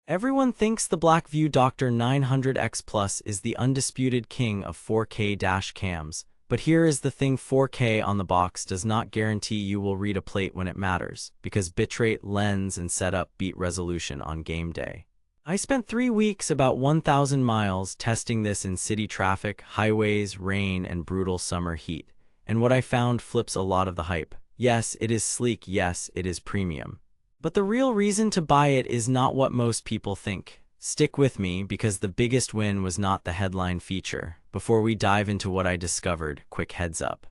Everyone thinks the BlackVue DR900X Plus is the undisputed king of 4K dash cams, but here is the thing: 4K on the box does not guarantee you will read a plate when it matters, because bitrate, lens, and setup beat resolution on game day. I spent 3 weeks, about 1,000 miles, testing this in city traffic, highways, rain, and brutal summer heat, and what I found flips a lot of the hype. Yes, it is sleek, yes, it is premium. But the real reason to buy it is not what most people think. Stick with me, because the biggest win was not the headline feature. Before we dive into what I discovered, quick heads up.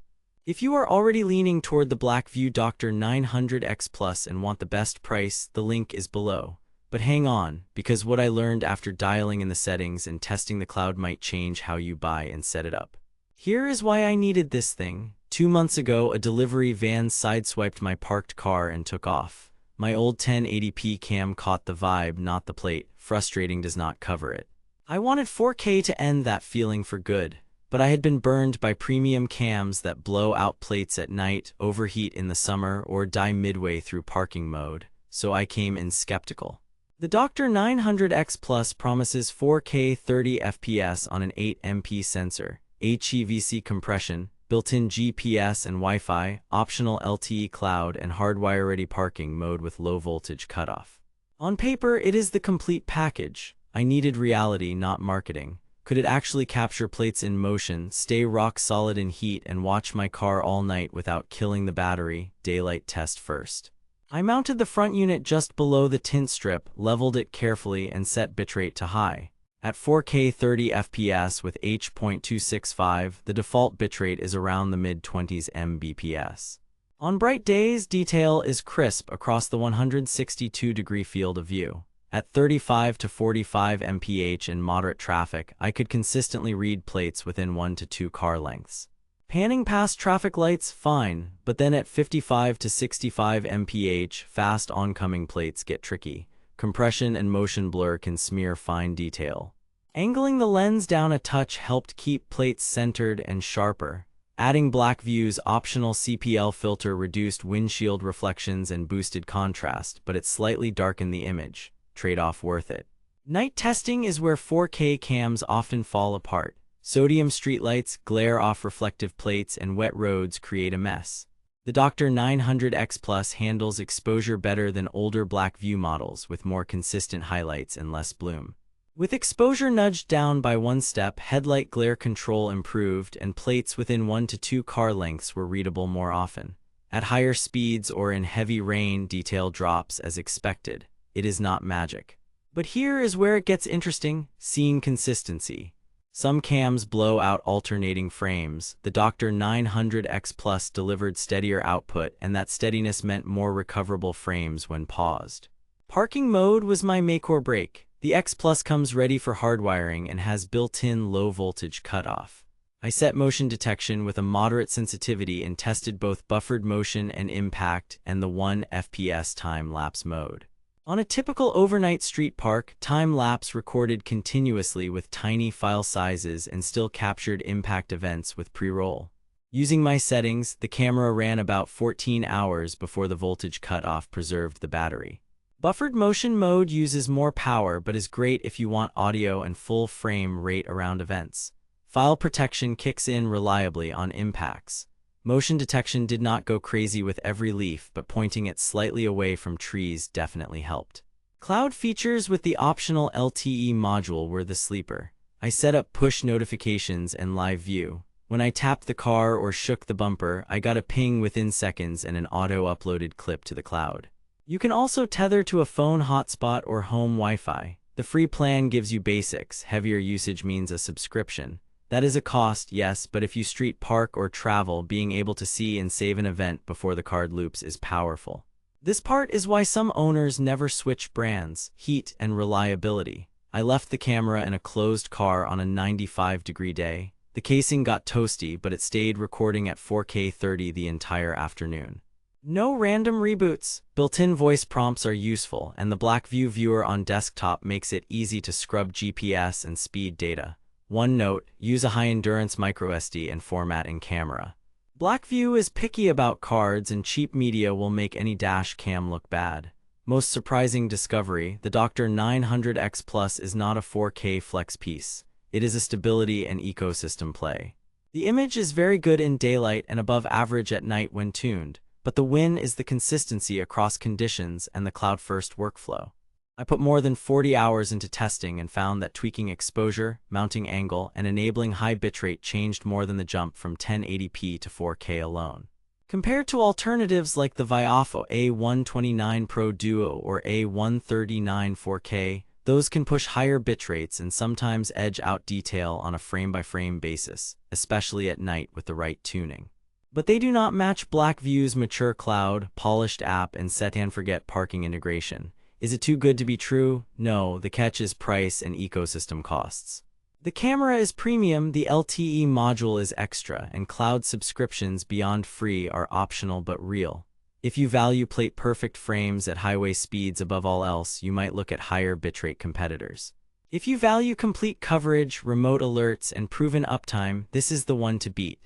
If you are already leaning toward the BlackVue DR900X Plus and want the best price, the link is below. But hang on, because what I learned after dialing in the settings and testing the cloud might change how you buy and set it up. Here is why I needed this thing. 2 months ago, a delivery van sideswiped my parked car and took off. My old 1080p cam caught the vibe, not the plate. Frustrating does not cover it. I wanted 4K to end that feeling for good, but I had been burned by premium cams that blow out plates at night, overheat in the summer, or die midway through parking mode, so I came in skeptical. The DR900X Plus promises 4K 30 FPS on an 8MP sensor, HEVC compression, built-in GPS and Wi-Fi, optional LTE cloud, and hardwire-ready parking mode with low-voltage cutoff. On paper, it is the complete package. I needed reality, not marketing. Could it actually capture plates in motion, stay rock-solid in heat, and watch my car all night without killing the battery? Daylight test first. I mounted the front unit just below the tint strip, leveled it carefully, and set bitrate to high. At 4K 30 FPS with H.265, the default bitrate is around the mid-20s Mbps. On bright days, detail is crisp across the 162-degree field of view. At 35 to 45 mph in moderate traffic, I could consistently read plates within 1 to 2 car lengths. Panning past traffic lights, fine, but then at 55 to 65 mph, fast oncoming plates get tricky. Compression and motion blur can smear fine detail. Angling the lens down a touch helped keep plates centered and sharper. Adding BlackVue's optional CPL filter reduced windshield reflections and boosted contrast, but it slightly darkened the image. Trade-off worth it. Night testing is where 4K cams often fall apart. Sodium streetlights glare off reflective plates, and wet roads create a mess. The DR900X Plus handles exposure better than older BlackVue models, with more consistent highlights and less bloom. With exposure nudged down by 1 step, headlight glare control improved, and plates within 1 to 2 car lengths were readable more often. At higher speeds or in heavy rain, detail drops as expected. It is not magic. But here is where it gets interesting: scene consistency. Some cams blow out alternating frames. The DR900X Plus delivered steadier output, and that steadiness meant more recoverable frames when paused. Parking mode was my make or break. The X Plus comes ready for hardwiring and has built-in low-voltage cutoff. I set motion detection with a moderate sensitivity and tested both buffered motion and impact and the 1 FPS time-lapse mode. On a typical overnight street park, time-lapse recorded continuously with tiny file sizes and still captured impact events with pre-roll. Using my settings, the camera ran about 14 hours before the voltage cutoff preserved the battery. Buffered motion mode uses more power but is great if you want audio and full frame rate around events. File protection kicks in reliably on impacts. Motion detection did not go crazy with every leaf, but pointing it slightly away from trees definitely helped. Cloud features with the optional LTE module were the sleeper. I set up push notifications and live view. When I tapped the car or shook the bumper, I got a ping within seconds and an auto-uploaded clip to the cloud. You can also tether to a phone hotspot or home Wi-Fi. The free plan gives you basics. Heavier usage means a subscription. That is a cost, yes, but if you street park or travel, being able to see and save an event before the card loops is powerful. This part is why some owners never switch brands: heat and reliability. I left the camera in a closed car on a 95-degree day. The casing got toasty, but it stayed recording at 4K 30 the entire afternoon. No random reboots. Built-in voice prompts are useful, and the BlackVue viewer on desktop makes it easy to scrub GPS and speed data. One note: use a high-endurance microSD and format in camera. BlackVue is picky about cards, and cheap media will make any dash cam look bad. Most surprising discovery, the Doctor 900X Plus is not a 4K flex piece. It is a stability and ecosystem play. The image is very good in daylight and above average at night when tuned, but the win is the consistency across conditions and the cloud-first workflow. I put more than 40 hours into testing and found that tweaking exposure, mounting angle, and enabling high bitrate changed more than the jump from 1080p to 4K alone. Compared to alternatives like the Viofo A129 Pro Duo or A139 4K, those can push higher bitrates and sometimes edge out detail on a frame-by-frame basis, especially at night with the right tuning. But they do not match BlackVue's mature cloud, polished app, and set-and-forget parking integration. Is it too good to be true? No, the catch is price and ecosystem costs. The camera is premium, the LTE module is extra, and cloud subscriptions beyond free are optional but real. If you value plate-perfect frames at highway speeds above all else, you might look at higher bitrate competitors. If you value complete coverage, remote alerts, and proven uptime, this is the one to beat.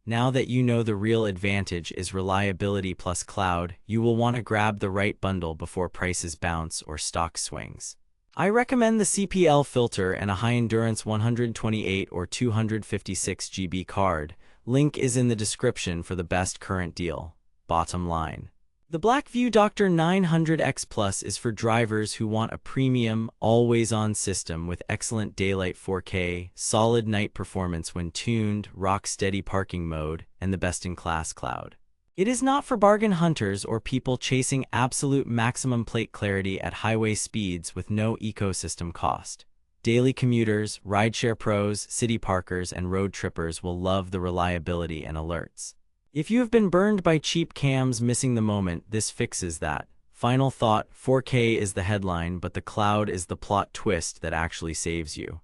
Now that you know the real advantage is reliability plus cloud, you will want to grab the right bundle before prices bounce or stock swings. I recommend the CPL filter and a high-endurance 128 or 256 GB card. Link is in the description for the best current deal. Bottom line. The BlackVue Doctor 900X Plus is for drivers who want a premium, always-on system with excellent daylight 4K, solid night performance when tuned, rock-steady parking mode, and the best-in-class cloud. It is not for bargain hunters or people chasing absolute maximum plate clarity at highway speeds with no ecosystem cost. Daily commuters, rideshare pros, city parkers, and road trippers will love the reliability and alerts. If you have been burned by cheap cams missing the moment, this fixes that. Final thought, 4K is the headline, but the cloud is the plot twist that actually saves you.